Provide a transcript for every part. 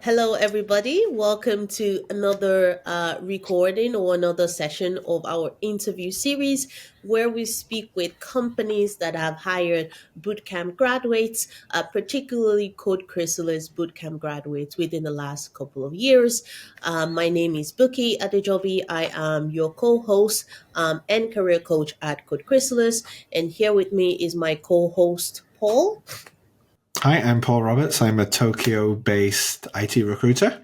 Hello, everybody. Welcome to another recording or another session of our interview series where we speak with companies that have hired bootcamp graduates, particularly Code Chrysalis bootcamp graduates within the last couple of years. My name is Bukky Adejobi. I am your co host and career coach at Code Chrysalis. And here with me is my co host, Paul. Hi, I'm Paul Roberts. I'm a Tokyo based IT recruiter.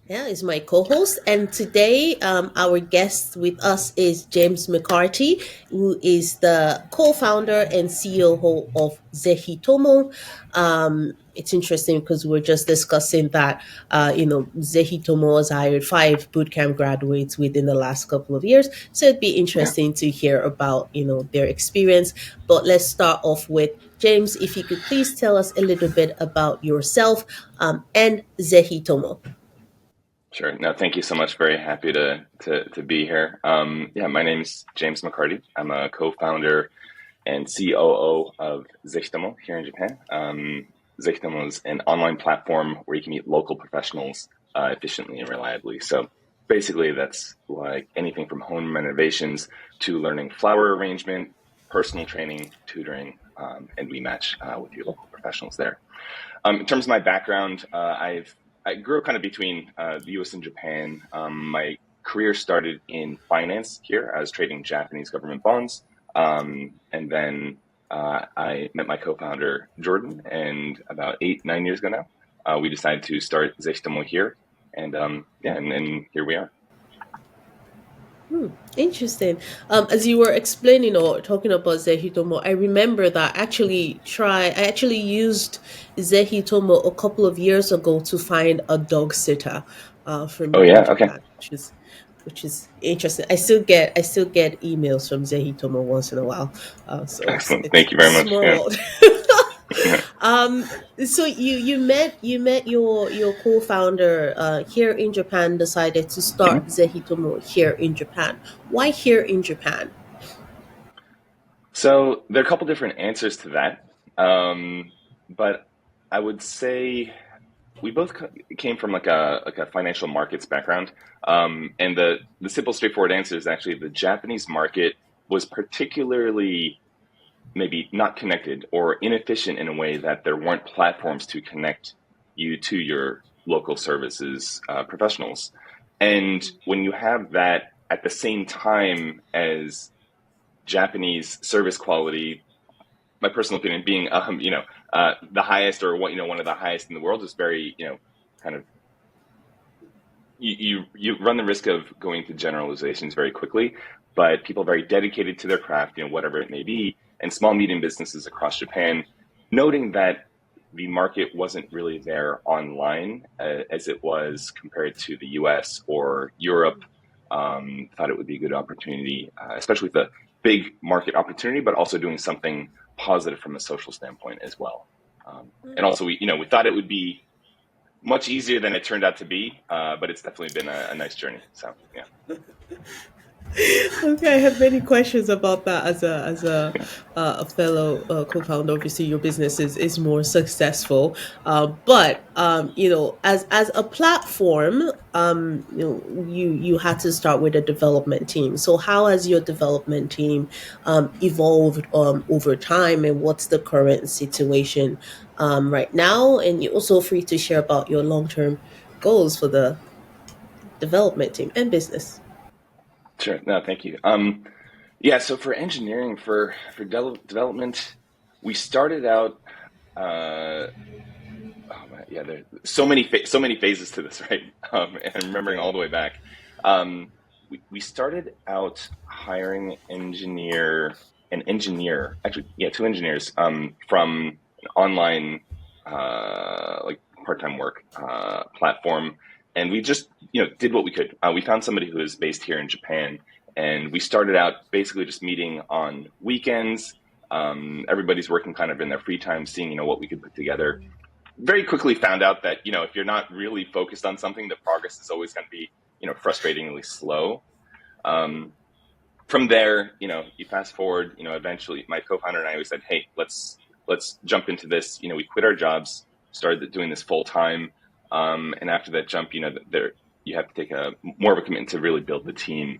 Yeah, is my co-host, and today our guest with us is James McCarty, who is the co-founder and CEO of Zehitomo. It's interesting because we're just discussing that Zehitomo has hired 5 bootcamp graduates within the last couple of years, so it'd be Yeah, interesting to hear about their experience. But let's start off with James. If you could please tell us a little bit about yourself and Zehitomo. sure. No, thank you so much. Very happy to be here. Yeah, my name's James McCarty. I'm a co-founder and COO of Zehitomo here in Japan. Zehitomo is an online platform where you can meet local professionals efficiently and reliably. So basically, that's like anything from home renovations to learning flower arrangement, personal training, tutoring, and we match with your local professionals there. In terms of my background, I grew up kind of between the U.S. and Japan. My career started in finance here. I was trading Japanese government bonds, and then I met my co-founder Jordan, and about 8, 9 years ago now, we decided to start Zeshitomo here, and yeah, and here we are. Hmm, interesting. As you were explaining or talking about Zehitomo, I remember that I actually used Zehitomo a couple of years ago to find a dog sitter for Oh me in yeah, okay, Japan, which is interesting. I still get emails from Zehitomo once in a while. So it's excellent. it's Thank you a very much. small Yeah. world. Um, so you met your co-founder here in Japan, decided to start Zehitomo here in Japan. Why here in Japan? So there are a couple different answers to that, but I would say we both came from like a financial markets background, and the simple, straightforward answer is actually the Japanese market was particularly maybe not connected or inefficient in a way that there weren't platforms to connect you to your local services professionals. And when you have that at the same time as Japanese service quality, my personal opinion being, the highest or what, one of the highest in the world is very, kind of, you run the risk of going to generalizations very quickly, but people very dedicated to their craft, whatever it may be, and small, medium businesses across Japan, noting that the market wasn't really there online as it was compared to the US or Europe, thought it would be a good opportunity, especially with the big market opportunity, but also doing something positive from a social standpoint as well. And also, we thought it would be much easier than it turned out to be, but it's definitely been a nice journey. So yeah, Okay, I have many questions about that. As a fellow co-founder, obviously your business is more successful, but as a platform, you had to start with a development team. So how has your development team evolved over time, and what's the current situation right now? And you're also free to share about your long-term goals for the development team and business. sure. No, thank you. Yeah. So for engineering, for development, we started out. Oh man, yeah, there's so many phases to this, right? And I'm remembering all the way back. We started out hiring an engineer, actually, yeah, 2 engineers, from an online, like part-time work platform, and we just did what we could. We found somebody who is based here in Japan, and we started out basically just meeting on weekends. Everybody's working kind of in their free time, seeing what we could put together. Very quickly found out that if you're not really focused on something, the progress is always going to be frustratingly slow. Um, from there, you fast forward, eventually my co-founder and I always said, hey, let's jump into this. We quit our jobs, started doing this full time. And after that jump, there you have to take a more of a commitment to really build the team.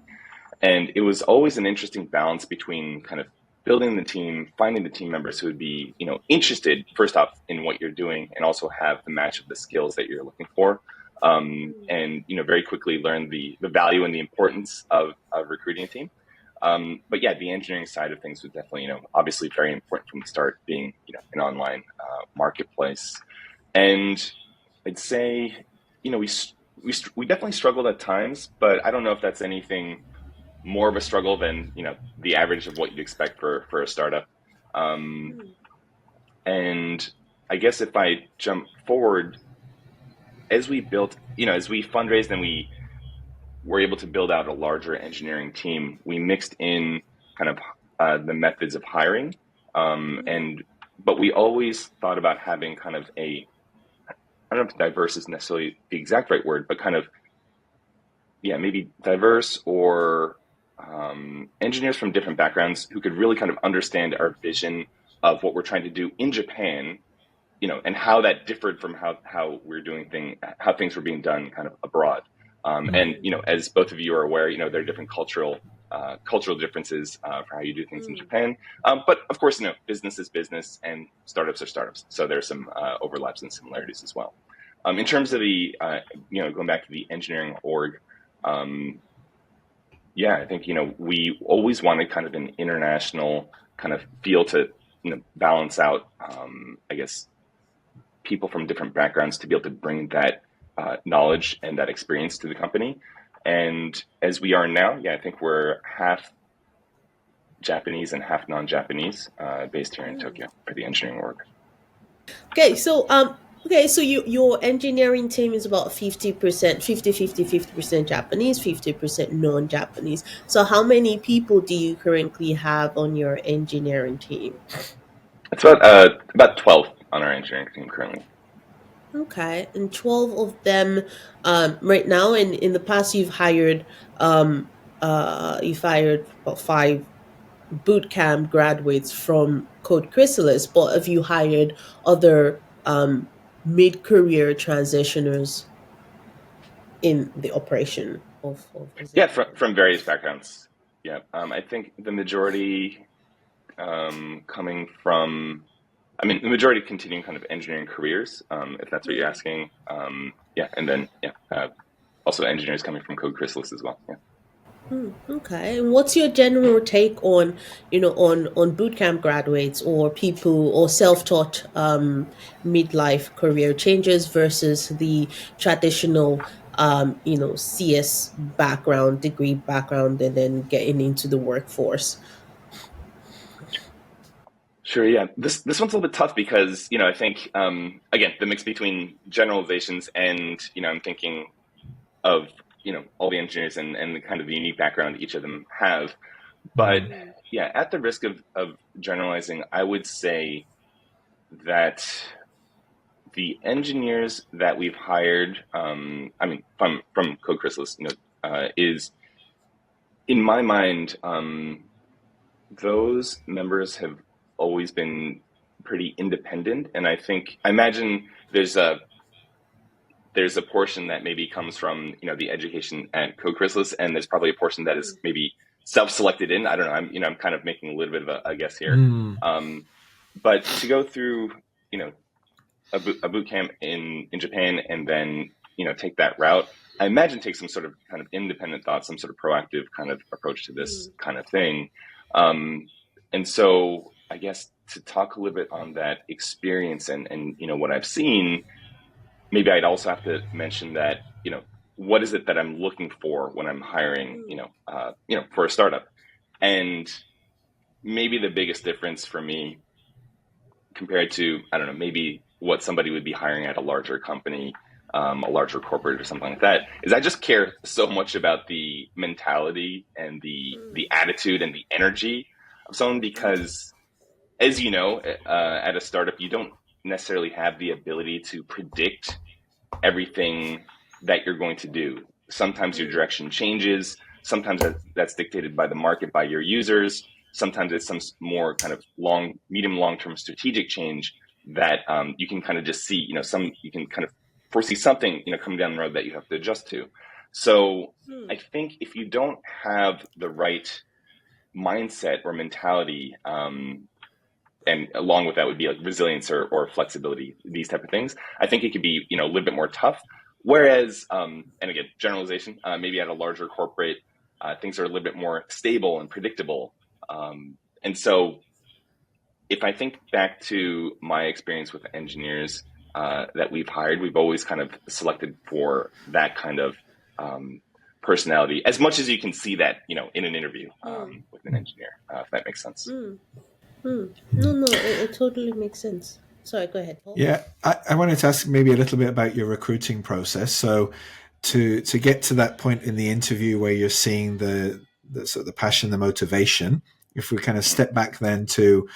And it was always an interesting balance between kind of building the team, finding the team members who would be, interested first off in what you're doing, and also have the match of the skills that you're looking for. And very quickly learn the value and the importance of recruiting a team. But yeah, the engineering side of things was definitely, obviously very important from the start, being, an online marketplace. And I'd say, we definitely struggled at times, but I don't know if that's anything more of a struggle than, the average of what you'd expect for a startup. And I guess if I jump forward, as we built, as we fundraised and we were able to build out a larger engineering team, we mixed in kind of the methods of hiring. But we always thought about having kind of I don't know if diverse is necessarily the exact right word, but kind of, maybe diverse or engineers from different backgrounds who could really kind of understand our vision of what we're trying to do in Japan, and how that differed from how we're doing how things were being done kind of abroad. And, as both of you are aware, there are different cultural differences for how you do things in Japan. But of course, business is business and startups are startups. So there's some overlaps and similarities as well. In terms of the, going back to the engineering org, I think, we always wanted kind of an international kind of feel to, balance out, I guess, people from different backgrounds to be able to bring that knowledge and that experience to the company. And as we are now, I think we're half Japanese and half non-Japanese, based here in Tokyo for the engineering org. Okay, so your engineering team is about 50%, 50% Japanese, 50% non-Japanese. So how many people do you currently have on your engineering team? It's about 12 on our engineering team currently. Okay, and 12 of them right now. And in the past, you've hired about 5 bootcamp graduates from Code Chrysalis, but have you hired other mid-career transitioners in the operation of from various backgrounds. I think the majority coming from, the majority continuing kind of engineering careers, if that's what you're asking. And then also engineers coming from Code Chrysalis as well. Okay, and what's your general take on on bootcamp graduates or people or self-taught midlife career changes versus the traditional CS degree background and then getting into the workforce? Sure. Yeah. This one's a little bit tough because, I think, again, the mix between generalizations and, I'm thinking of, all the engineers and the kind of the unique background each of them have. But at the risk of generalizing, I would say that the engineers that we've hired, from Code Chrysalis, is, in my mind, those members have always been pretty independent. And I imagine there's a portion that maybe comes from, the education at Code Chrysalis, and there's probably a portion that is maybe self-selected in. I don't know. I'm kind of making a little bit of a guess here. But to go through, a boot camp in Japan and then, take that route, I imagine take some sort of kind of independent thought, some sort of proactive kind of approach to this kind of thing. And so I guess to talk a little bit on that experience and what I've seen, maybe I'd also have to mention that, what is it that I'm looking for when I'm hiring, for a startup? And maybe the biggest difference for me compared to, I don't know, maybe what somebody would be hiring at a larger company, a larger corporate or something like that, is I just care so much about the mentality and the attitude and the energy of someone, because as you know, at a startup, you don't necessarily have the ability to predict everything that you're going to do. Sometimes your direction changes. Sometimes that's dictated by the market, by your users. Sometimes it's some more kind of medium, long-term strategic change that you can kind of just see. You can kind of foresee something, coming down the road that you have to adjust to. So I think if you don't have the right mindset or mentality, and along with that would be like resilience or flexibility, these type of things, I think it could be, a little bit more tough. Whereas, and again, generalization, maybe at a larger corporate, things are a little bit more stable and predictable. And so if I think back to my experience with engineers that we've hired, we've always kind of selected for that kind of personality, as much as you can see that, in an interview with an engineer, if that makes sense. No, it totally makes sense. Sorry, go ahead, Paul. Yeah, I wanted to ask maybe a little bit about your recruiting process. So to get to that point in the interview where you're seeing the sort of the passion, the motivation, if we kind of step back then to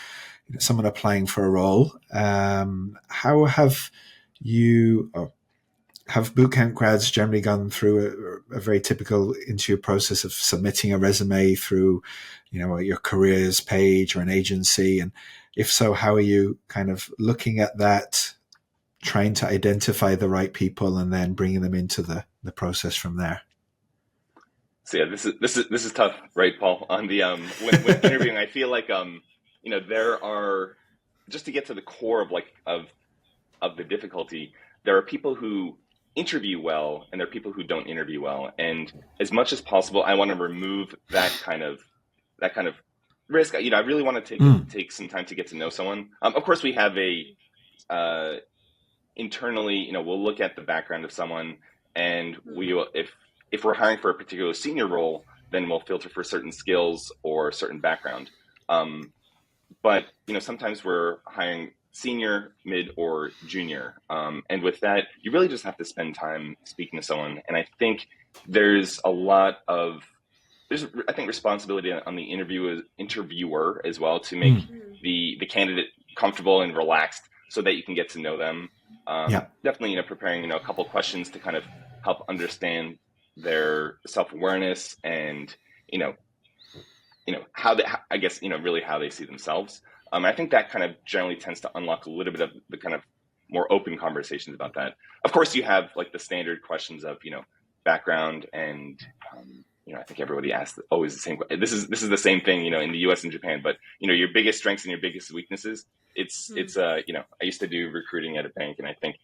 someone applying for a role, how have you, have bootcamp grads generally gone through a very typical interview process of submitting a resume through, your careers page or an agency? And if so, how are you kind of looking at that, trying to identify the right people and then bringing them into the process from there? So yeah, this is tough, right, Paul? On the when interviewing, I feel like there are, just to get to the core of the difficulty, there are people who interview well and there are people who don't interview well. And as much as possible, I want to remove that kind of risk. I really want to take some time to get to know someone. Of course, we have internally, we'll look at the background of someone, and we will, if we're hiring for a particular senior role, then we'll filter for certain skills or certain background. But sometimes we're hiring senior, mid, or junior. And with that, you really just have to spend time speaking to someone. And I think there's a lot of, responsibility on the interviewer as well to make the candidate comfortable and relaxed so that you can get to know them. Definitely, preparing, a couple questions to kind of help understand their self-awareness and, how they, I guess, really how they see themselves. I think that kind of generally tends to unlock a little bit of the kind of more open conversations about that. Of course, you have like the standard questions of, background and, I think everybody asks always the same. This is the same thing, in the US and Japan, but, your biggest strengths and your biggest weaknesses. It's I used to do recruiting at a bank, and I think,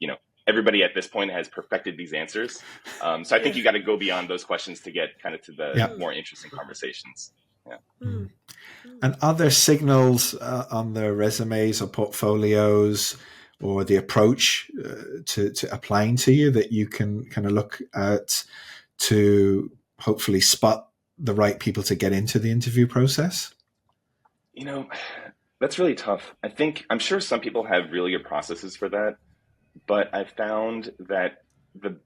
everybody at this point has perfected these answers. So I think you got to go beyond those questions to get kind of to the more interesting conversations. Yeah. And are there signals on their resumes or portfolios or the approach to applying to you that you can kind of look at to hopefully spot the right people to get into the interview process? That's really tough. I'm sure some people have really good processes for that, but I found that the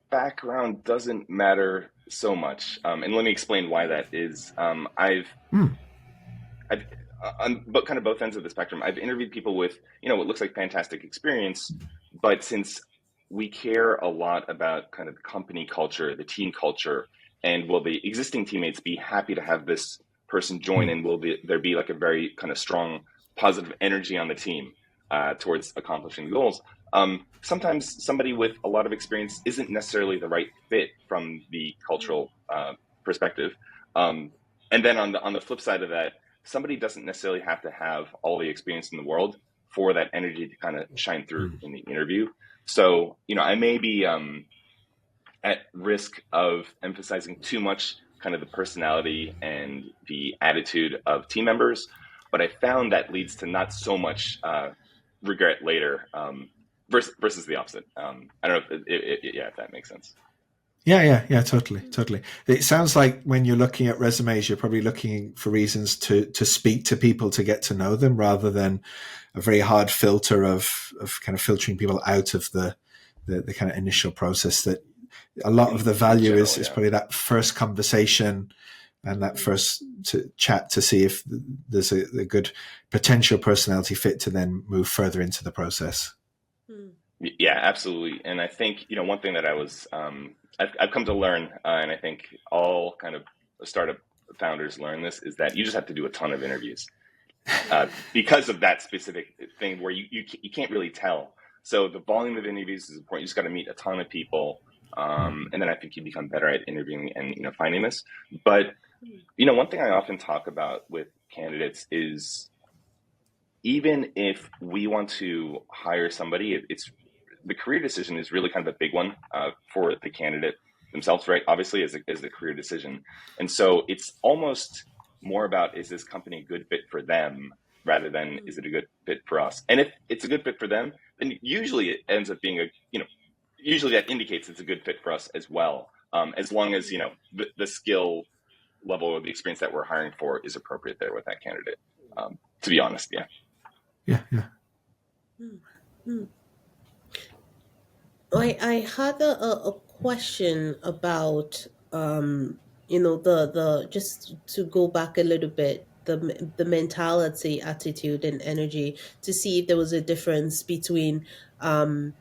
background doesn't matter so much. And let me explain why that is. I've on kind of both ends of the spectrum, I've interviewed people with, what looks like fantastic experience, but since we care a lot about kind of the company culture, the team culture, and will the existing teammates be happy to have this person join, and will there be like a very kind of strong positive energy on the team towards accomplishing goals? Sometimes somebody with a lot of experience isn't necessarily the right fit from the cultural perspective. And then on the flip side of that, somebody doesn't necessarily have to have all the experience in the world for that energy to kind of shine through in the interview. So, I may be at risk of emphasizing too much kind of the personality and the attitude of team members, but I found that leads to not so much regret later versus the opposite. I don't know if that makes sense. Yeah, totally. It sounds like when you're looking at resumes, you're probably looking for reasons to speak to people to get to know them, rather than a very hard filter of kind of filtering people out of the kind of initial process. That a lot of the value is probably that first conversation and that first chat to see if there's a good potential personality fit to then move further into the process. Yeah, absolutely. And I think, one thing that I've come to learn, and I think all kind of startup founders learn this, is that you just have to do a ton of interviews because of that specific thing where you can't really tell So the volume of interviews is important. You just got to meet a ton of people, and then I think you become better at interviewing and finding this. But one thing I often talk about with candidates is even if we want to hire somebody, it's the career decision is really kind of a big one for the candidate themselves, right? Obviously, as a career decision, and so it's almost more about, is this company a good fit for them rather than is it a good fit for us? And if it's a good fit for them, then usually it ends up being usually that indicates it's a good fit for us as well, as long as the skill level or the experience that we're hiring for is appropriate there with that candidate. To be honest, yeah. Yeah, yeah. I had a question about the just to go back a little bit, the mentality, attitude, and energy, to see if there was a difference between more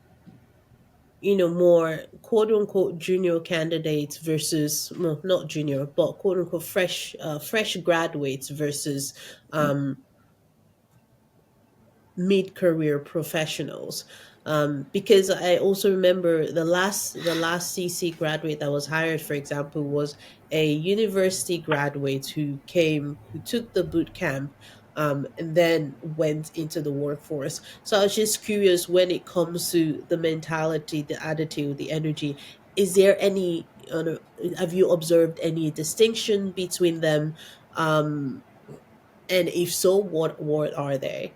quote unquote junior candidates versus, well, not junior, but quote unquote fresh graduates versus mid-career professionals. Because I also remember the last CC graduate that was hired, for example, was a university graduate who took the boot camp, and then went into the workforce. So I was just curious, when it comes to the mentality, the attitude, the energy, is there any have you observed any distinction between them? Um, and if so, what are they?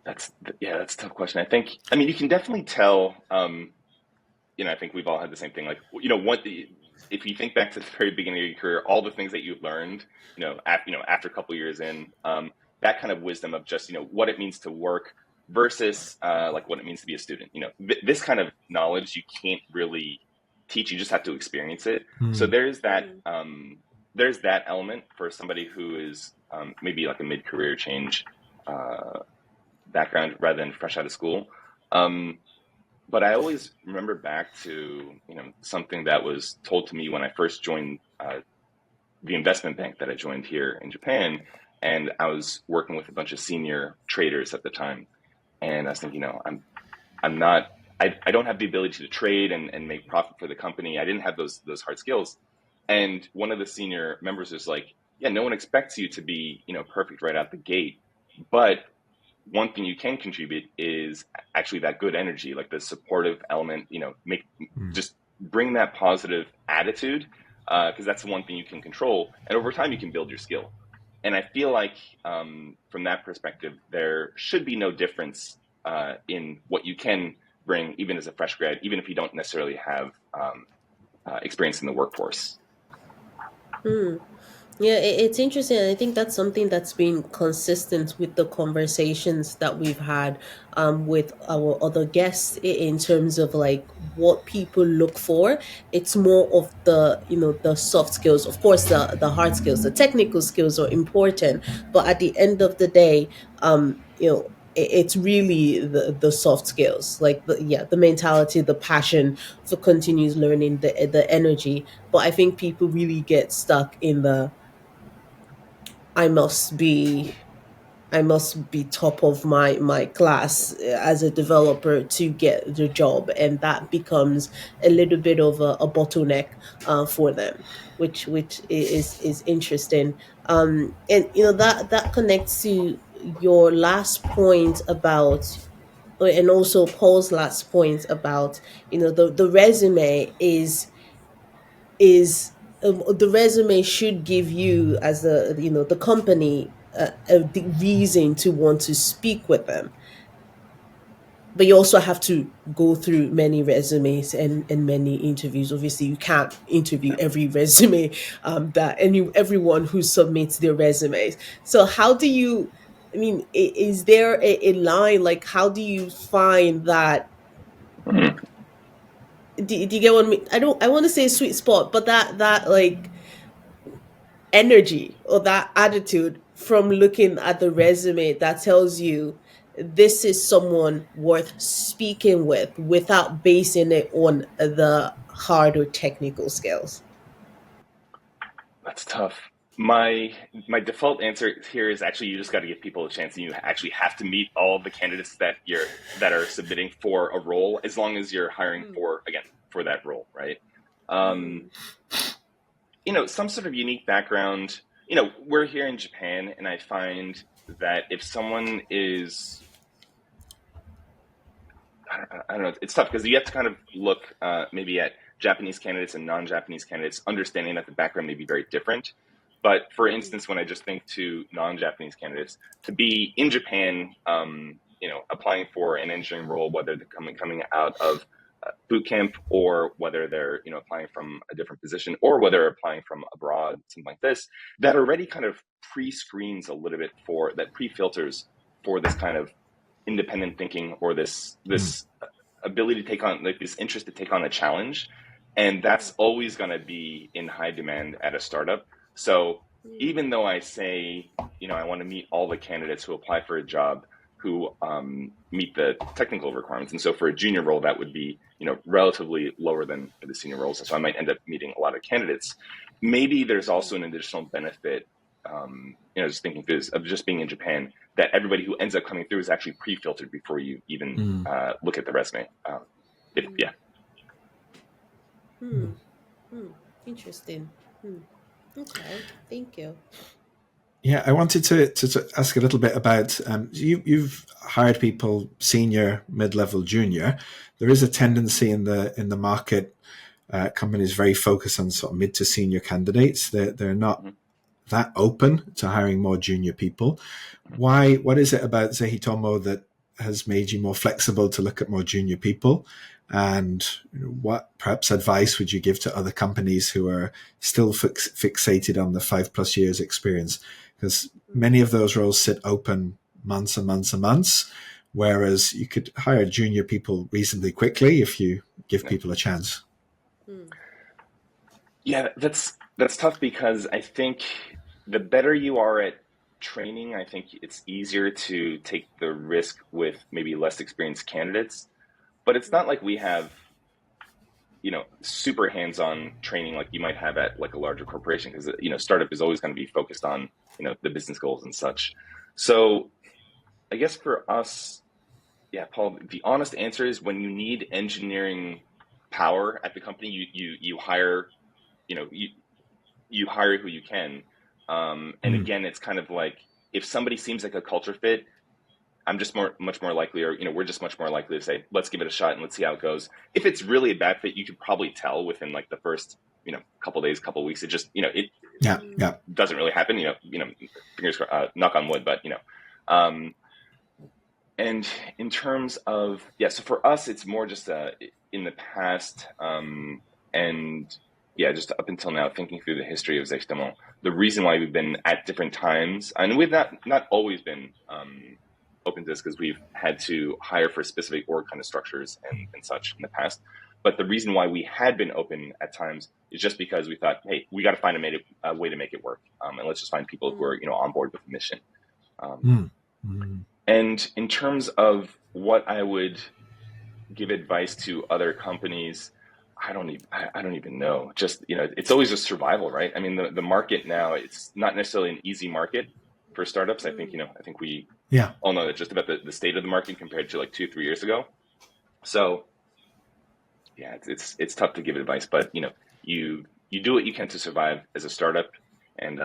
That's that's a tough question. I mean, you can definitely tell. I think we've all had the same thing. Like, if you think back to the very beginning of your career, all the things that you learned, after a couple of years in, that kind of wisdom of just what it means to work versus like what it means to be a student. This kind of knowledge you can't really teach; you just have to experience it. So there's that element for somebody who is maybe like a mid-career change background rather than fresh out of school. But I always remember back to something that was told to me when I first joined the investment bank that I joined here in Japan, and I was working with a bunch of senior traders at the time, and I was thinking, I'm not, I don't have the ability to trade and make profit for the company. I didn't have those hard skills, and one of the senior members was like, yeah, no one expects you to be perfect right out the gate, but one thing you can contribute is actually that good energy, like the supportive element, make just bring that positive attitude, because that's the one thing you can control. And over time, you can build your skill. And I feel like from that perspective, there should be no difference in what you can bring, even as a fresh grad, even if you don't necessarily have experience in the workforce. Yeah, it's interesting. I think that's something that's been consistent with the conversations that we've had with our other guests, in terms of like what people look for. It's more of the soft skills. Of course, the hard skills, the technical skills are important, but at the end of the day, it's really the soft skills, like the mentality, the passion for continuous learning, the energy. But I think people really get stuck in the I must be I must be top of my class as a developer to get the job, and that becomes a little bit of a bottleneck for them, which is interesting. And that connects to your last point about, and also Paul's last point about, the resume is the resume should give you, as the company, the reason to want to speak with them. But you also have to go through many resumes and many interviews. Obviously, you can't interview every resume, that everyone who submits their resumes. So how do you, I mean, is there a line, like how do you find that? Mhm. Do you get what I mean? I want to say sweet spot, but that like energy or that attitude from looking at the resume that tells you this is someone worth speaking with, without basing it on the hard or technical skills. That's tough. My default answer here is actually you just got to give people a chance, and you actually have to meet all of the candidates that are submitting for a role, as long as you're hiring for that role, right? Some sort of unique background. We're here in Japan, and I find that if someone is, I don't know, it's tough because you have to kind of look maybe at Japanese candidates and non-Japanese candidates, understanding that the background may be very different. But for instance, when I just think to non-Japanese candidates, to be in Japan, applying for an engineering role, whether they're coming out of Bootcamp, or whether they're applying from a different position, or whether they're applying from abroad, something like this, that already kind of pre-screens a little bit, for that pre-filters for this kind of independent thinking, or this ability to take on, like, this interest to take on a challenge. And that's always going to be in high demand at a startup. So even though I say, I want to meet all the candidates who apply for a job who meet the technical requirements, and so for a junior role, that would be, relatively lower than for the senior roles. So I might end up meeting a lot of candidates. Maybe there's also an additional benefit, just thinking through this, of just being in Japan, that everybody who ends up coming through is actually pre-filtered before you even look at the resume. Interesting. Okay, thank you. Yeah, I wanted to ask a little bit about, you've hired people senior, mid-level, junior. There is a tendency in the market, companies very focused on sort of mid to senior candidates. They're not that open to hiring more junior people. Why? What is it about Zehitomo that has made you more flexible to look at more junior people? And what perhaps advice would you give to other companies who are still fixated on the 5+ years experience? Because many of those roles sit open months and months and months, whereas you could hire junior people reasonably quickly if you give people a chance. Yeah, that's tough, because I think the better you are at training, I think it's easier to take the risk with maybe less experienced candidates. But it's not like we have, super hands-on training like you might have at like a larger corporation, because, startup is always going to be focused on, the business goals and such. So I guess for us, Paul, the honest answer is, when you need engineering power at the company, you hire, you hire who you can. And again, it's kind of like, if somebody seems like a culture fit, I'm just much more likely, or, we're just much more likely to say, let's give it a shot and let's see how it goes. If it's really a bad fit, you could probably tell within like the first, couple days, couple weeks. It just, it doesn't really happen, fingers crossed, knock on wood, but, and in terms of, so for us, it's more just in the past, and just up until now, thinking through the history of Zehitomo, the reason why we've been at different times, and we've not always been open to this, because we've had to hire for specific org kind of structures and such in the past. But the reason why we had been open at times is just because we thought, hey, we got to find a way to make it work, and let's just find people who are on board with the mission. And in terms of what I would give advice to other companies, I don't even know. Just, it's always just survival, right? I mean, the market now, it's not necessarily an easy market for startups. I think, we all know that just about the state of the market compared to like 2-3 years ago. So it's tough to give advice, but you do what you can to survive as a startup. And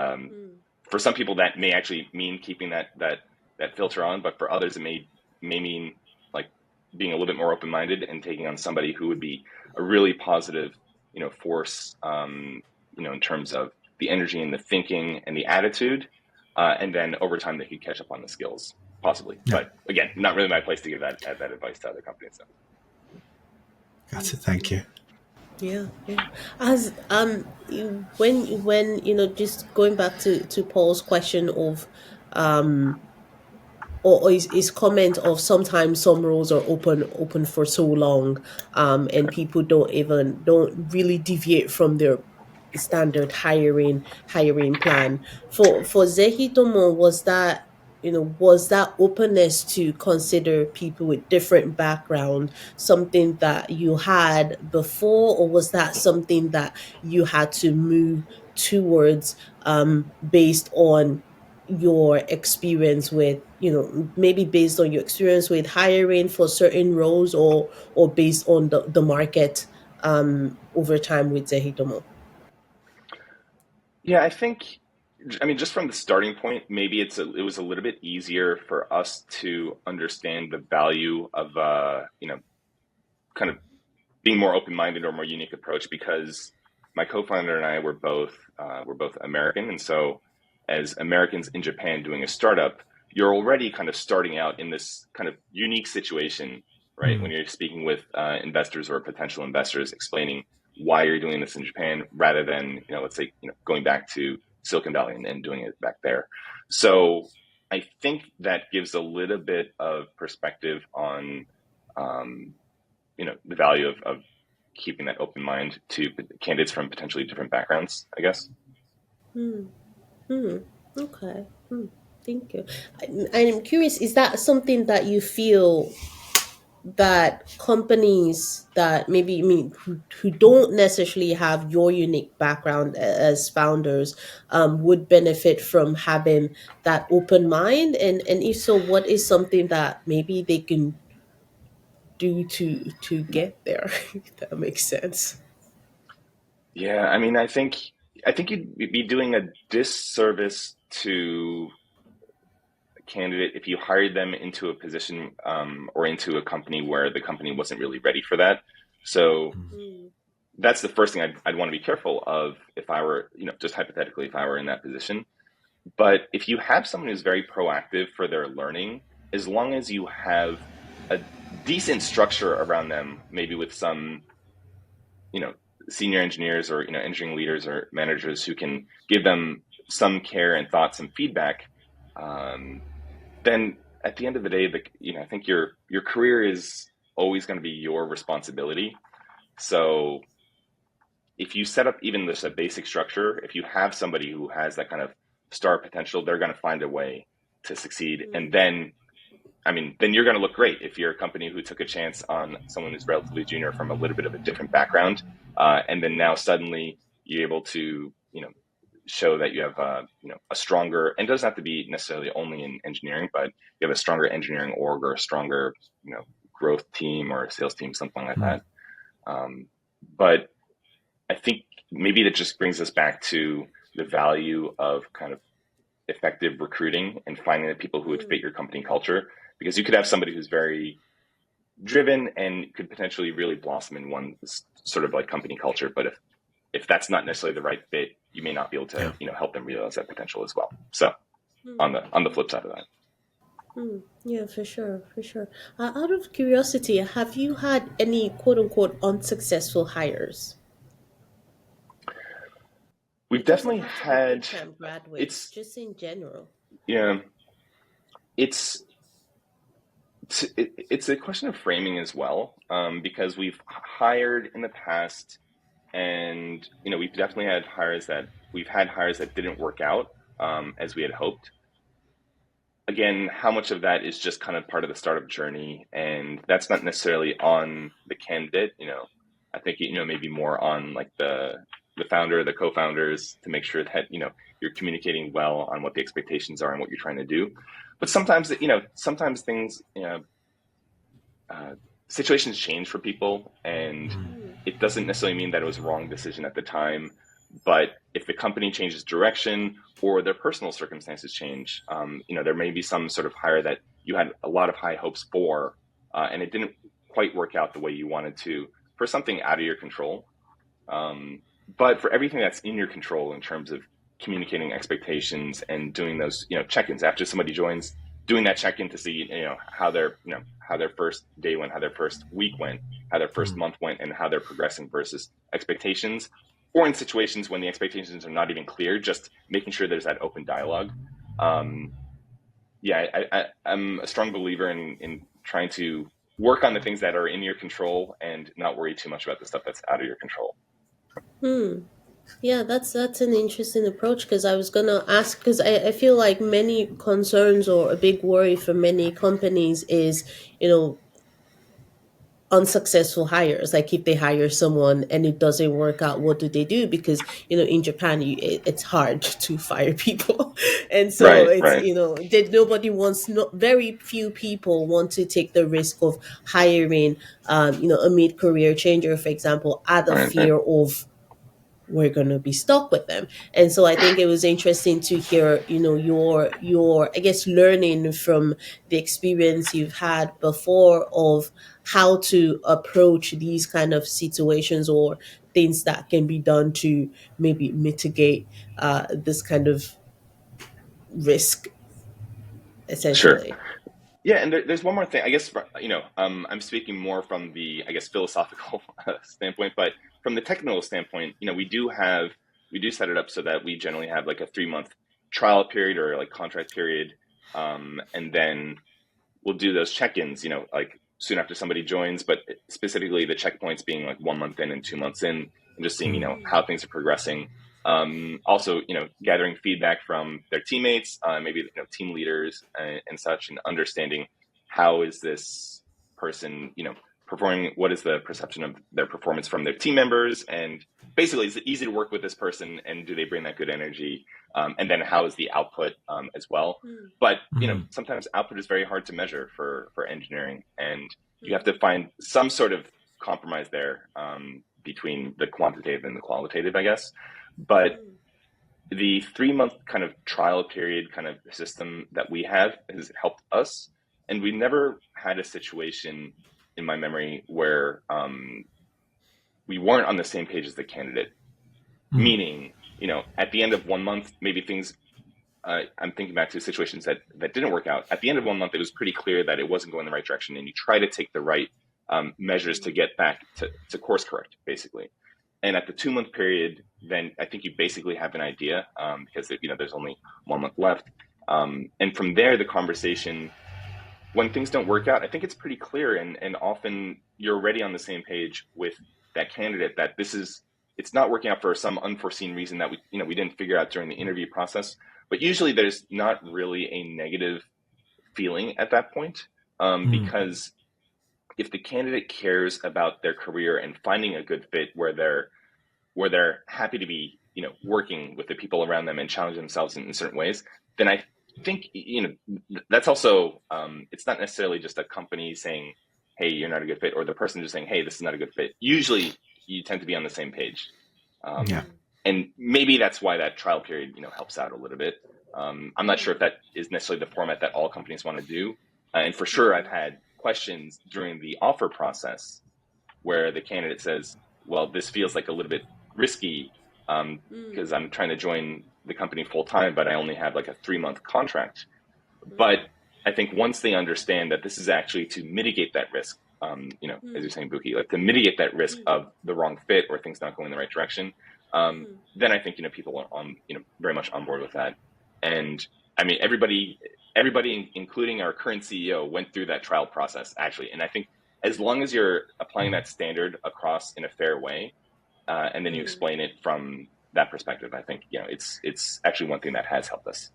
for some people that may actually mean keeping that filter on, but for others it may mean like being a little bit more open-minded and taking on somebody who would be a really positive, force, in terms of the energy and the thinking and the attitude. And then over time they could catch up on the skills, possibly. But again, not really my place to give that advice to other companies. So. Gotcha. Thank you. Yeah. As when just going back to Paul's question of or his comment of sometimes some roles are open for so long, and people don't really deviate from their standard hiring plan. For Zehitomo, was that openness to consider people with different background something that you had before, or was that something that you had to move towards, based on your experience with, maybe based on your experience with hiring for certain roles, or based on the market, over time with Zehitomo? Yeah, I mean, just from the starting point, maybe it was a little bit easier for us to understand the value of, kind of being more open-minded or more unique approach, because my co-founder and I were both American, and so as Americans in Japan doing a startup, you're already kind of starting out in this kind of unique situation, right? When you're speaking with investors or potential investors, explaining why you're doing this in Japan rather than, let's say, going back to Silicon Valley and doing it back there. So I think that gives a little bit of perspective on, the value of keeping that open mind to candidates from potentially different backgrounds, I guess. Hmm. Hmm. Okay. Thank you. I'm curious, is that something that you feel that companies that maybe, who don't necessarily have your unique background as founders, would benefit from having that open mind? And if so, what is something that maybe they can do to get there? If that makes sense. Yeah, I mean, I think you'd be doing a disservice to a candidate if you hired them into a position, or into a company where the company wasn't really ready for that. So Mm. that's the first thing I'd want to be careful of if I were, just hypothetically, if I were in that position. But if you have someone who's very proactive for their learning, as long as you have a decent structure around them, maybe with some, you know, senior engineers or, engineering leaders or managers who can give them some care and thoughts and feedback, then at the end of the day, I think your career is always going to be your responsibility. So if you set up even just a basic structure, if you have somebody who has that kind of star potential, they're going to find a way to succeed. And Mm. then, I mean, then you're going to look great if you're a company who took a chance on someone who's relatively junior from a little bit of a different background. And then now suddenly you're able to, show that you have, a stronger, and it doesn't have to be necessarily only in engineering, but you have a stronger engineering org or a stronger, growth team or sales team, something like that. But I think maybe that just brings us back to the value of kind of effective recruiting and finding the people who would fit Mm. your company culture. Because you could have somebody who's very driven and could potentially really blossom in one sort of like company culture. But if that's not necessarily the right fit, you may not be able to, Yeah. help them realize that potential as well. So Mm. on the flip side of that. Yeah, for sure, for sure. Out of curiosity, have you had any quote unquote unsuccessful hires? We've It doesn't definitely have to be had bootcamp graduates, it's just in general. yeah, it's it's a question of framing as well, because we've hired in the past, and we've had hires that didn't work out, as we had hoped. Again, how much of that is just kind of part of the startup journey, and that's not necessarily on the candidate. I think maybe more on like the founder, the co-founders, to make sure that you're communicating well on what the expectations are and what you're trying to do. But sometimes things, uh, situations change for people, and Mm. it doesn't necessarily mean that it was a wrong decision at the time. But if the company changes direction or their personal circumstances change, there may be some sort of hire that you had a lot of high hopes for, and it didn't quite work out the way you wanted to for something out of your control. But for everything that's in your control in terms of communicating expectations and doing those, check-ins after somebody joins, doing that check-in to see, how their first day went, how their first week went, how their first month went, and how they're progressing versus expectations. Or in situations when the expectations are not even clear, just making sure there's that open dialogue. Um, yeah, I'm a strong believer in trying to work on the things that are in your control and not worry too much about the stuff that's out of your control. Hmm. Yeah, that's an interesting approach, because I was gonna ask, because I feel like many concerns or a big worry for many companies is, you know unsuccessful hires. Like if they hire someone and it doesn't work out, what do they do? Because in Japan, it's hard to fire people, and so Right, it's right, that nobody wants. Very few people want to take the risk of hiring, a mid-career changer, for example, out of right, right. fear of we're going to be stuck with them. And so I think it was interesting to hear your I guess learning from the experience you've had before of how to approach these kind of situations, or things that can be done to maybe mitigate this kind of risk, Sure. essentially. Yeah, and there's one more thing. I guess I'm speaking more from the, I guess, philosophical standpoint, but from the technical standpoint, we do set it up so that we generally have like a 3 month trial period or like contract period, and then we'll do those check-ins, like soon after somebody joins, but specifically the checkpoints being like 1 month in and 2 months in, and just seeing, how things are progressing. Also, gathering feedback from their teammates, maybe team leaders and such, and understanding how is this person, performing. What is the perception of their performance from their team members, and basically, is it easy to work with this person, and do they bring that good energy? And then how is the output as well? But sometimes output is very hard to measure for engineering, and you have to find some sort of compromise there between the quantitative and the qualitative, I guess. But the 3 month kind of trial period kind of system that we have has helped us, and we never had a situation in my memory where we weren't on the same page as the candidate. Meaning, at the end of 1 month, maybe things. I'm thinking back to situations that didn't work out. At the end of 1 month, it was pretty clear that it wasn't going the right direction, and you try to take the right measures to get back to course correct, basically. And at the 2 month period, then I think you basically have an idea because there's only 1 month left. And from there, the conversation, when things don't work out, I think it's pretty clear, and often you're already on the same page with that candidate that it's not working out for some unforeseen reason that we didn't figure out during the interview process. But usually there's not really a negative feeling at that point because if the candidate cares about their career and finding a good fit where they're happy to be working with the people around them and challenge themselves in certain ways, then I think that's also it's not necessarily just a company saying, hey, you're not a good fit, or the person just saying, hey, this is not a good fit. Usually you tend to be on the same page. And maybe that's why that trial period helps out a little bit. I'm not sure if that is necessarily the format that all companies want to do. And for sure, I've had questions during the offer process where the candidate says, well, this feels like a little bit risky because I'm trying to join the company full time, but I only have like a 3 month contract. But I think once they understand that this is actually to mitigate that risk, as you're saying, Bukky, like to mitigate that risk of the wrong fit or things not going in the right direction, then I think people are on very much on board with that. And I mean, everybody, including our current CEO, went through that trial process actually. And I think as long as you're applying that standard across in a fair way, and then you explain it from that perspective, I think it's actually one thing that has helped us.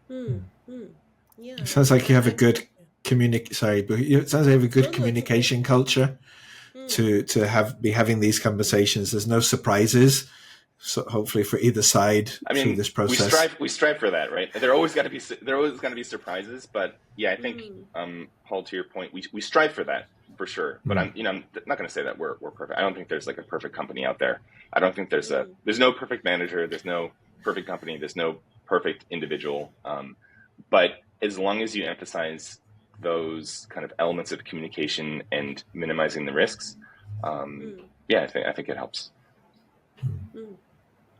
Yeah, it sounds like you have a good it sounds like you have a good communication culture to be having these conversations. There's no surprises, so hopefully for either side through this process. We strive for that, right? There are always going to be surprises, but yeah, I think Paul, to your point, we strive for that for sure. But I'm not going to say that we're perfect. I don't think there's like a perfect company out there. I don't think there's no perfect manager, there's no perfect company, there's no perfect individual. But as long as you emphasize those kind of elements of communication and minimizing the risks, I think it helps.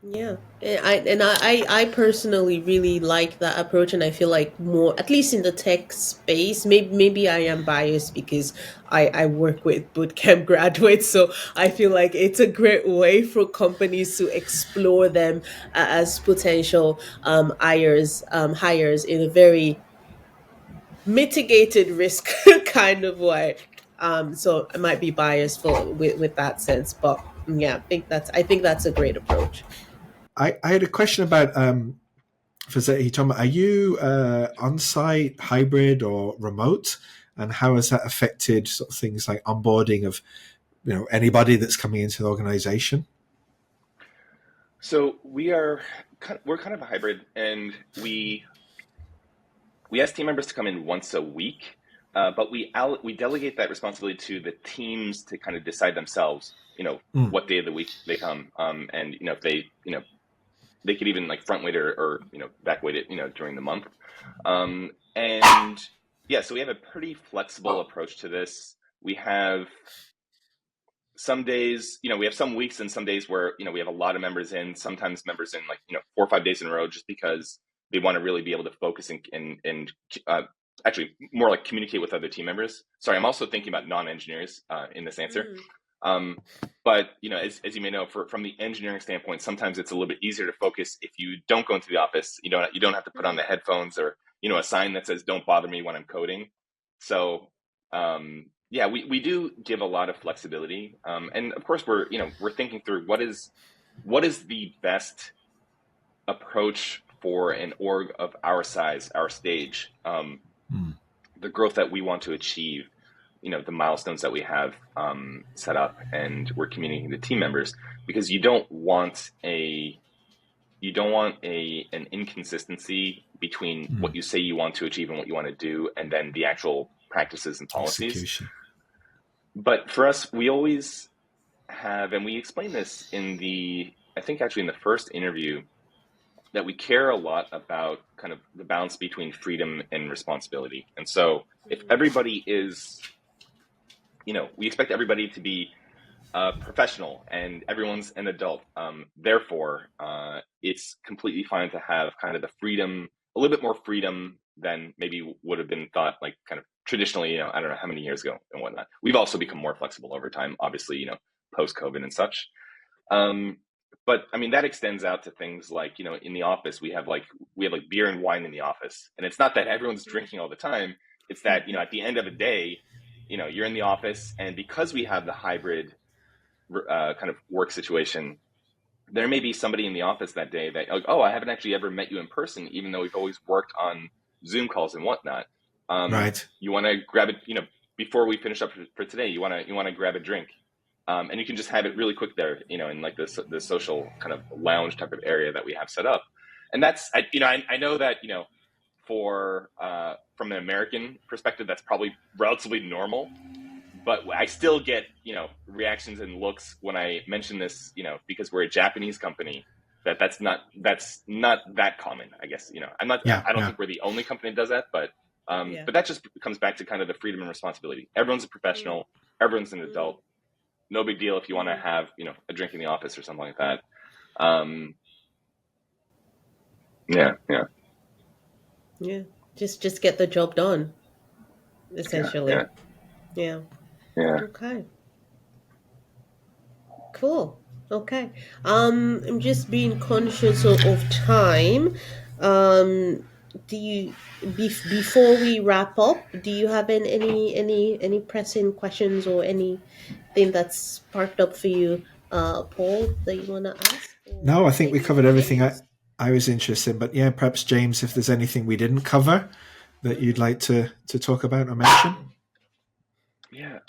Yeah, and I personally really like that approach, and I feel like more, at least in the tech space, maybe I am biased because I work with bootcamp graduates, so I feel like it's a great way for companies to explore them as potential hires in a very mitigated risk kind of way. So I might be biased with that sense, but yeah, I think that's a great approach. I had a question about for Zehitomo, are you on-site, hybrid, or remote? and how has that affected sort of things like onboarding of anybody that's coming into the organization? So we're kind of a hybrid, and we ask team members to come in once a week, but we delegate that responsibility to the teams to kind of decide themselves, what day of the week they come, and if they could even like front weight or back weight it, during the month, and yeah, so we have a pretty flexible approach to this. We have some days, we have some weeks and some days where, we have a lot of members in, sometimes members in like, 4 or 5 days in a row, just because they want to really be able to focus and actually more like communicate with other team members. Sorry, I'm also thinking about non-engineers in this answer. But, as you may know, from the engineering standpoint, sometimes it's a little bit easier to focus if you don't go into the office. You don't have to put on the headphones or, a sign that says, "Don't bother me when I'm coding." So, yeah, we do give a lot of flexibility, and of course we're thinking through what is the best approach for an org of our size, our stage, the growth that we want to achieve, the milestones that we have set up, and we're communicating to team members, because you don't want an inconsistency between what you say you want to achieve and what you want to do, and then the actual practices and policies. Execution. But for us, we always have, and we explained this I think actually in the first interview, that we care a lot about kind of the balance between freedom and responsibility. And so if everybody is, we expect everybody to be professional and everyone's an adult. Therefore, it's completely fine to have kind of the freedom, a little bit more freedom than maybe would have been thought, like kind of traditionally, I don't know how many years ago and whatnot. We've also become more flexible over time, obviously, post-COVID and such. But I mean, that extends out to things like, in the office, we have beer and wine in the office. And it's not that everyone's drinking all the time. It's that, at the end of a day, you're in the office, and because we have the hybrid kind of work situation, there may be somebody in the office that day that, oh, I haven't actually ever met you in person, even though we've always worked on Zoom calls and whatnot. Right. You want to grab it, before we finish up for today, you want to grab a drink. And you can just have it really quick there, in like the social kind of lounge type of area that we have set up. And that's, I know that, from an American perspective, that's probably relatively normal. But I still get, reactions and looks when I mention this, because we're a Japanese company, that's not that common, I guess. I don't think we're the only company that does that, but that just comes back to kind of the freedom and responsibility. Everyone's a professional, everyone's an adult. No big deal if you want to have, a drink in the office or something like that. Yeah. Just get the job done, essentially. Yeah. Okay. Cool. Okay. I'm just being conscious of time. Do you before we wrap up, do you have any pressing questions or anything that's sparked up for you, Paul, that you want to ask? No, I think we covered everything I was interested in. But yeah, perhaps James, if there's anything we didn't cover that you'd like to talk about or mention. Yeah.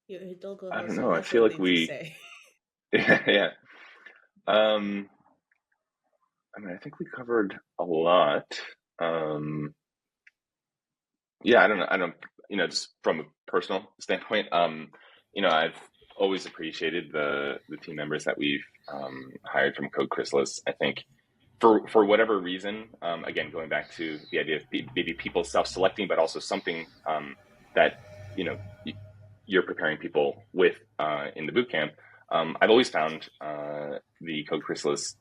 Your doggo I has don't know. I feel like something to say. yeah. I mean, I think we covered a lot. Yeah, I don't, just from a personal standpoint, I've always appreciated the team members that we've hired from Code Chrysalis. I think for whatever reason, again, going back to the idea of maybe people self-selecting, but also something that, you're preparing people with in the bootcamp. I've always found the Code Chrysalis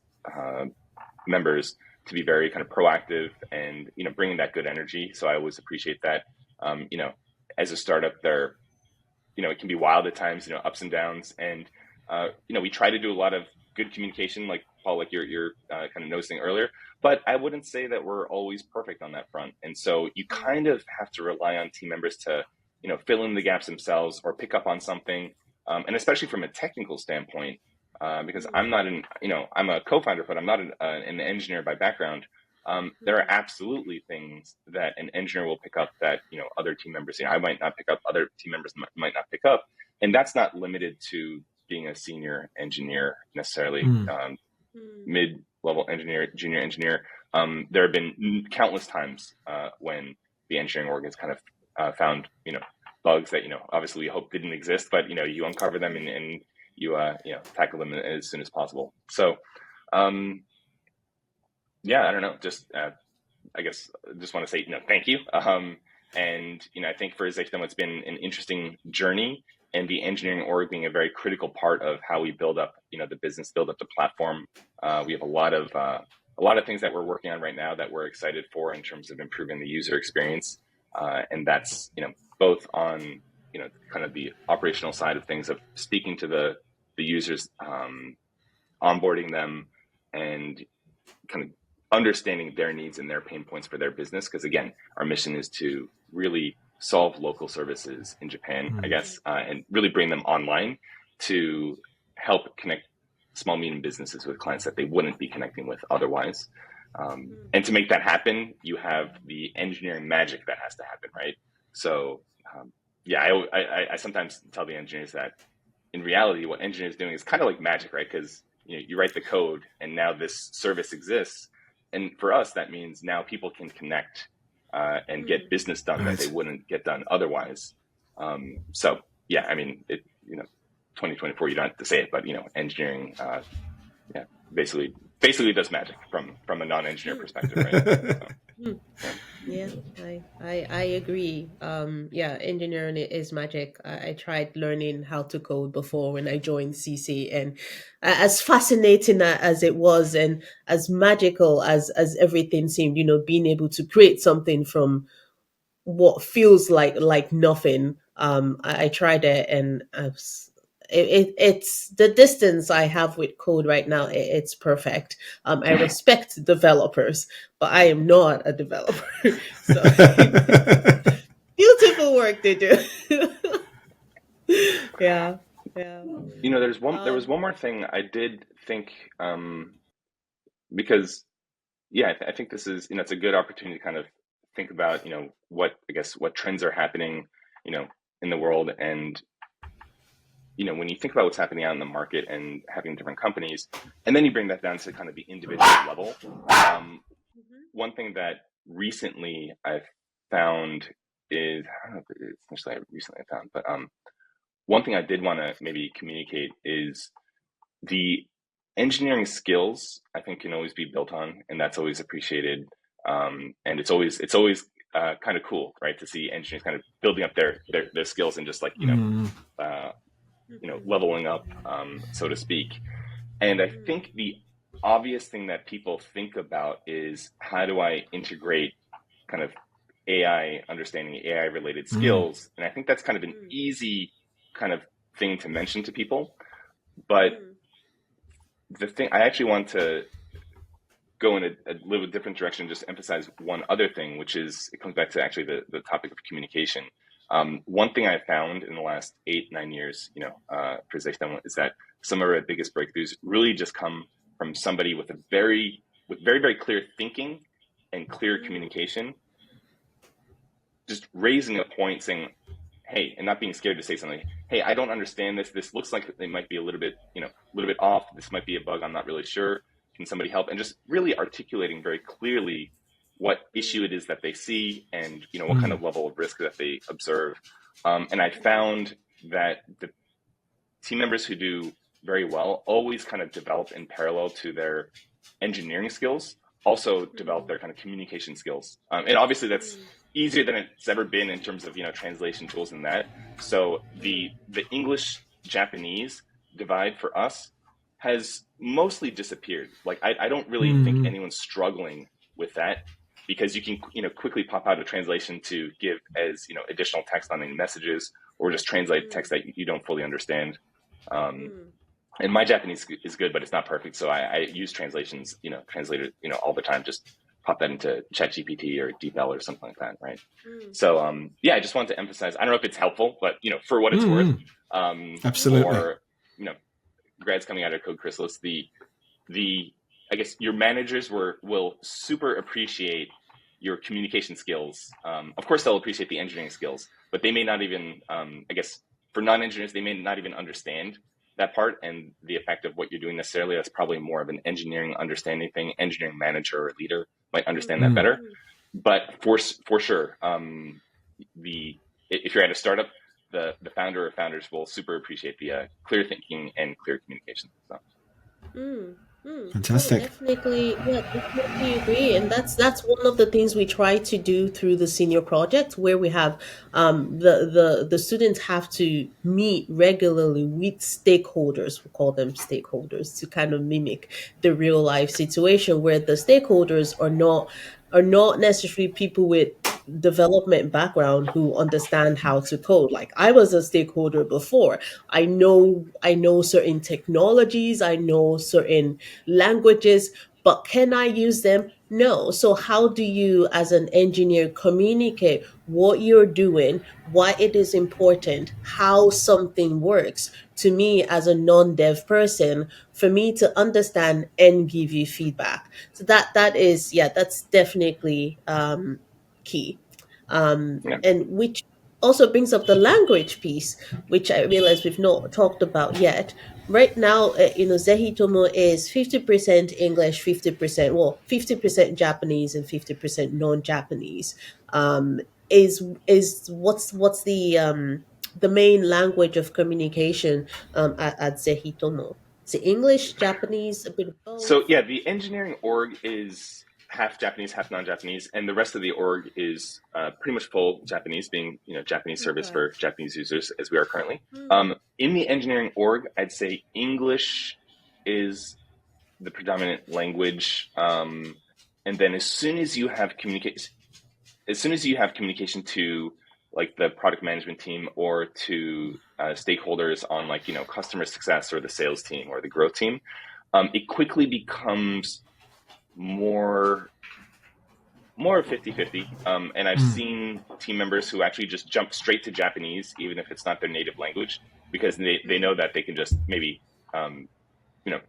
members to be very kind of proactive and, bringing that good energy. So I always appreciate that. As a startup, there, it can be wild at times, ups and downs. And, we try to do a lot of good communication, like Paul, like you're kind of noticing earlier, but I wouldn't say that we're always perfect on that front. And so you kind of have to rely on team members to, fill in the gaps themselves or pick up on something. And especially from a technical standpoint, because I'm not I'm a co-founder, but I'm not an engineer by background. there are absolutely things that an engineer will pick up that, other team members, I might not pick up, other team members might not pick up. And that's not limited to being a senior engineer necessarily, mid-level engineer, junior engineer. There have been countless times when the engineering org has kind of found, bugs that, obviously we hope didn't exist, but, you uncover them and you, tackle them as soon as possible. So, yeah, I don't know, just, I guess just want to say, thank you. And, I think for Zehitomo, it's been an interesting journey, and the engineering org being a very critical part of how we build up, the business, build up the platform. We have a lot of things that we're working on right now that we're excited for in terms of improving the user experience. And that's, both on, kind of the operational side of things, of speaking to the users, onboarding them, and kind of understanding their needs and their pain points for their business. Because again, our mission is to really solve local services in Japan, I guess, and really bring them online to help connect small, medium businesses with clients that they wouldn't be connecting with otherwise. And to make that happen, you have the engineering magic that has to happen, right? So, I sometimes tell the engineers that in reality, what engineers doing is kind of like magic, right? Because you write the code, and now this service exists. And for us, that means now people can connect and get business done that they wouldn't get done otherwise. So, yeah, I mean, 2024, you don't have to say it, but, engineering, basically does magic from a non-engineer perspective, right? So, yeah, I agree. Engineering is magic. I tried learning how to code before when I joined CC, and as fascinating as it was, and as magical as everything seemed, being able to create something from what feels like nothing. I tried it, and it's the distance I have with code right now. It's perfect. I respect developers, but I am not a developer. So beautiful work they do. Yeah. there was one more thing I did think, because, I think this is, it's a good opportunity to kind of think about, what trends are happening, in the world. And, when you think about what's happening out in the market and having different companies, and then you bring that down to kind of the individual level. One thing that recently I've found is, I don't know if it's necessarily recently I found, but one thing I did want to maybe communicate is the engineering skills, I think, can always be built on, and that's always appreciated. And it's always kind of cool, right, to see engineers kind of building up their skills and just like, leveling up, so to speak. And I think the obvious thing that people think about is, how do I integrate kind of AI understanding, AI related skills? And I think that's kind of an easy kind of thing to mention to people. But the thing, I actually want to go in a little different direction, just emphasize one other thing, which is, it comes back to actually the topic of communication. One thing I found in the last 8-9 years, for Zehitomo, is that some of our biggest breakthroughs really just come from somebody with very, very clear thinking and clear communication, just raising a point, saying, hey, and not being scared to say something. Hey, I don't understand this. This looks like it might be a little bit off. This might be a bug. I'm not really sure. Can somebody help? And just really articulating very clearly what issue it is that they see, and what kind of level of risk that they observe. And I found that the team members who do very well always kind of develop in parallel to their engineering skills, also develop their kind of communication skills. And obviously that's easier than it's ever been in terms of translation tools and that. So the English Japanese divide for us has mostly disappeared. Like I don't really think anyone's struggling with that, because you can quickly pop out a translation to give as additional text on any messages, or just translate text that you don't fully understand. And my Japanese is good, but it's not perfect, so I use translations, translated all the time. Just pop that into ChatGPT or DeepL or something like that, right? So I just wanted to emphasize, I don't know if it's helpful, but for what it's worth, absolutely, for grads coming out of Code Chrysalis, the I guess your managers will super appreciate your communication skills. Of course, they'll appreciate the engineering skills, but they may not even, I guess, for non-engineers, they may not even understand that part and the effect of what you're doing necessarily. That's probably more of an engineering understanding thing. Engineering manager or leader might understand that better. But for sure, if you're at a startup, the founder or founders will super appreciate the clear thinking and clear communication. So. Mm, No, Fantastic. definitely, yeah, definitely agree. And that's one of the things we try to do through the senior project, where we have the students have to meet regularly with stakeholders. We call them stakeholders to kind of mimic the real life situation where the stakeholders are not necessarily people with development background who understand how to code. Like I was a stakeholder before. I know certain technologies, I know certain languages, but can I use them? No. So how do you as an engineer communicate what you're doing, why it is important, how something works to me as a non-dev person, for me to understand and give you feedback. So that is, yeah, that's definitely key. Yeah. And which also brings up the language piece, which I realize we've not talked about yet. Right now, Zehitomo is 50% English, 50%, well, 50% Japanese and 50% non-Japanese. Um, is what's the main language of communication at Zehitomo? Is it English, Japanese, a bit of So both? yeah, the engineering org is half Japanese, half non-Japanese, and the rest of the org is pretty much full Japanese, being Japanese service Okay. for Japanese users as we are currently. Hmm. In the engineering org, I'd say English is the predominant language, and then as soon as you have communication to like the product management team or to stakeholders on like customer success or the sales team or the growth team, it quickly becomes more 50-50. And I've seen team members who actually just jump straight to Japanese, even if it's not their native language, because they know that they can just maybe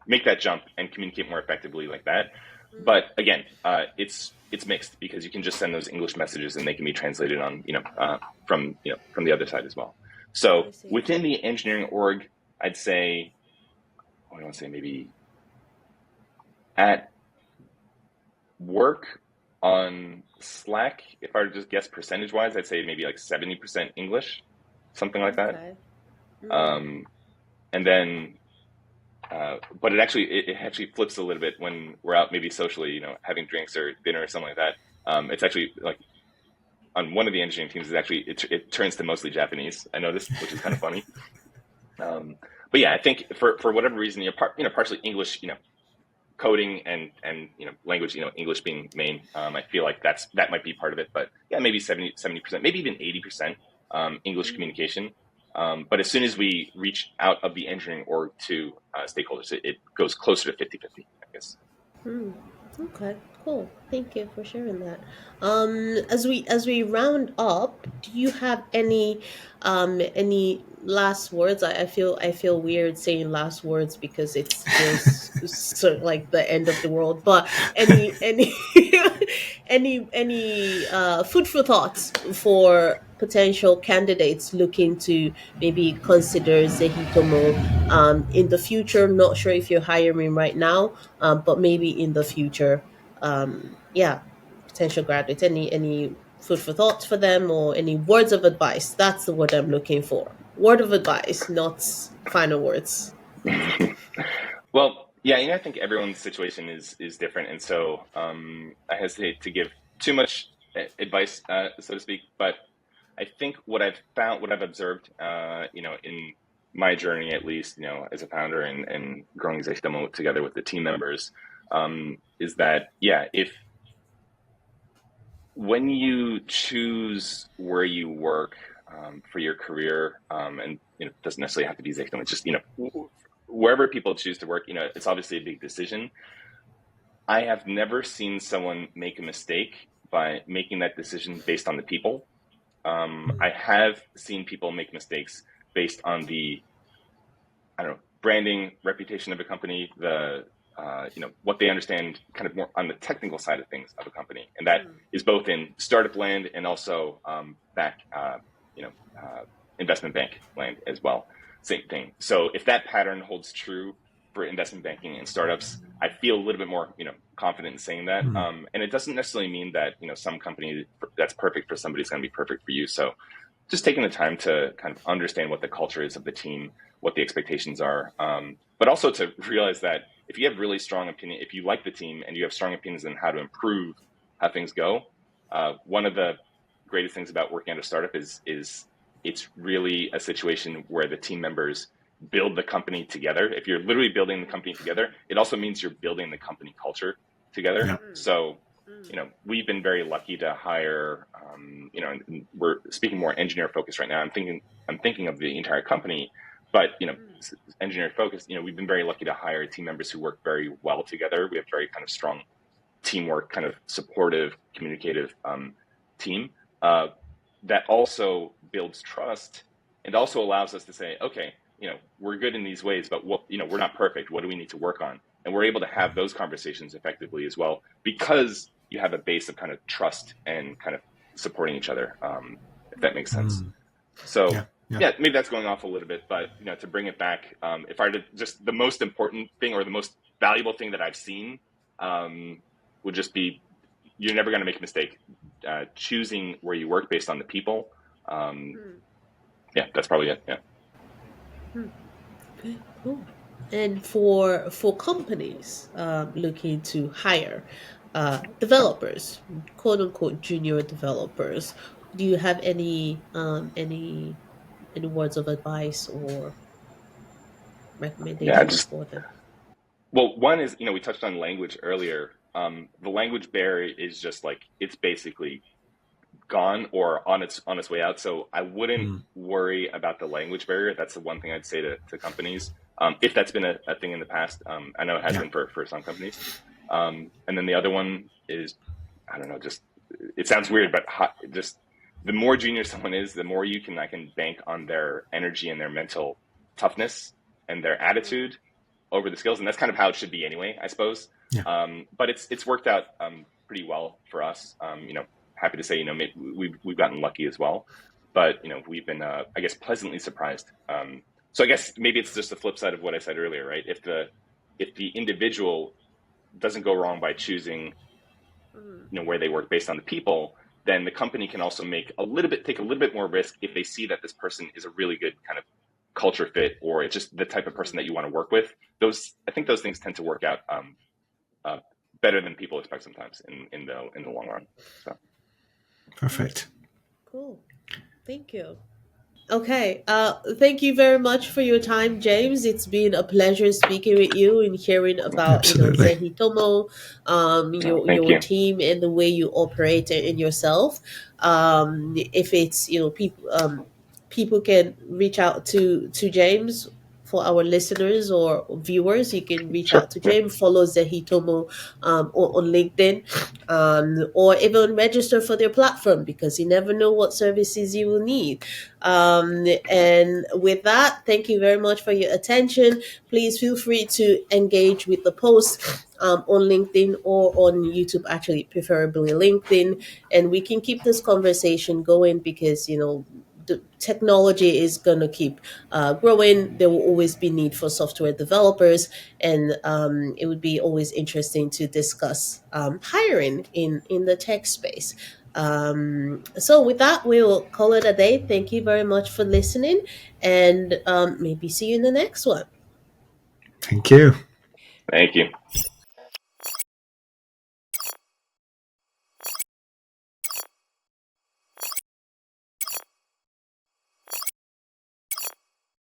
make that jump and communicate more effectively like that. But again, it's mixed because you can just send those English messages and they can be translated on from the other side as well. So I see. within the engineering org, I'd say, what do I want to say, maybe at work on Slack, if I were to just guess percentage wise, I'd say maybe like 70% English, something like that. Okay. Mm. Um, and then, but it actually flips a little bit when we're out maybe socially, having drinks or dinner or something like that. It's actually like on one of the engineering teams, it turns to mostly Japanese. I noticed, which is kind of funny. But yeah, I think for whatever reason, partially English, coding and language, English being main. I feel like that might be part of it, but yeah, maybe 70%, maybe even 80% English communication. But as soon as we reach out of the engineering org to stakeholders, it goes closer to 50-50, I guess. Mm. Okay, cool. Thank you for sharing that. As we round up, do you have any last words? I feel weird saying last words because it feels so like the end of the world. But any any food for thoughts for potential candidates looking to maybe consider Zehitomo in the future? Not sure if you're hiring right now, but maybe in the future. Yeah, potential graduates. Any food for thought for them or any words of advice? That's the word I'm looking for. Word of advice, not final words. Well, yeah, I think everyone's situation is different, and so I hesitate to give too much advice, so to speak. But I think what I've found, what I've observed, in my journey, at least, as a founder and growing Zehitomo together with the team members, is that, yeah, if when you choose where you work for your career, and it doesn't necessarily have to be Zehitomo, it's just, wherever people choose to work, it's obviously a big decision. I have never seen someone make a mistake by making that decision based on the people. I have seen people make mistakes based on the, I don't know, branding, reputation of a company, the what they understand kind of more on the technical side of things of a company, and that is both in startup land and also investment bank land as well. Same thing. So if that pattern holds true for investment banking and startups, I feel a little bit more confident in saying that. And it doesn't necessarily mean that some company that's perfect for somebody is going to be perfect for you. So just taking the time to kind of understand what the culture is of the team, what the expectations are, but also to realize that if you have really strong opinion, if you like the team and you have strong opinions on how to improve how things go, one of the greatest things about working at a startup is it's really a situation where the team members build the company together. If you're literally building the company together, it also means you're building the company culture together. Yeah. So, we've been very lucky to hire, and we're speaking more engineer focused right now. I'm thinking of the entire company, but, engineer focused, we've been very lucky to hire team members who work very well together. We have very kind of strong teamwork, kind of supportive, communicative team that also builds trust and also allows us to say, okay, we're good in these ways, but we're not perfect. What do we need to work on? And we're able to have those conversations effectively as well, because you have a base of kind of trust and kind of supporting each other, if that makes sense. So yeah, maybe that's going off a little bit, but to bring it back, if I were to just, the most important thing or the most valuable thing that I've seen would just be, you're never going to make a mistake choosing where you work based on the people. Yeah, that's probably it. Yeah. Okay, cool. And for companies looking to hire developers, quote unquote junior developers, do you have any words of advice or recommendations for them? Well, one is, we touched on language earlier. The language barrier is just like, it's basically gone or on its way out. So I wouldn't worry about the language barrier. That's the one thing I'd say to companies. If that's been a thing in the past, I know it has been for some companies. And then the other one is, I don't know, just, it sounds weird, but just the more junior someone is, the more I can bank on their energy and their mental toughness and their attitude over the skills. And that's kind of how it should be anyway, I suppose. Yeah. But it's worked out pretty well for us. Happy to say, we've gotten lucky as well, but we've been, I guess, pleasantly surprised. So I guess maybe it's just the flip side of what I said earlier, right? If the individual doesn't go wrong by choosing, where they work based on the people, then the company can also take a little bit more risk if they see that this person is a really good kind of culture fit, or it's just the type of person that you want to work with. I think those things tend to work out better than people expect sometimes in the long run. So. Perfect. Cool. Thank you. Okay. Thank you very much for your time, James. It's been a pleasure speaking with you and hearing about Zehitomo, your team and the way you operate and yourself. If it's people can reach out to James. For our listeners or viewers, you can reach out to James, follow Zehitomo on LinkedIn, or even register for their platform, because you never know what services you will need. And with that, thank you very much for your attention. Please feel free to engage with the post on LinkedIn or on YouTube, actually preferably LinkedIn, and we can keep this conversation going, because the technology is going to keep growing. There will always be need for software developers, and it would be always interesting to discuss hiring in the tech space. So with that, we'll call it a day. Thank you very much for listening, and maybe see you in the next one. Thank you. Thank you.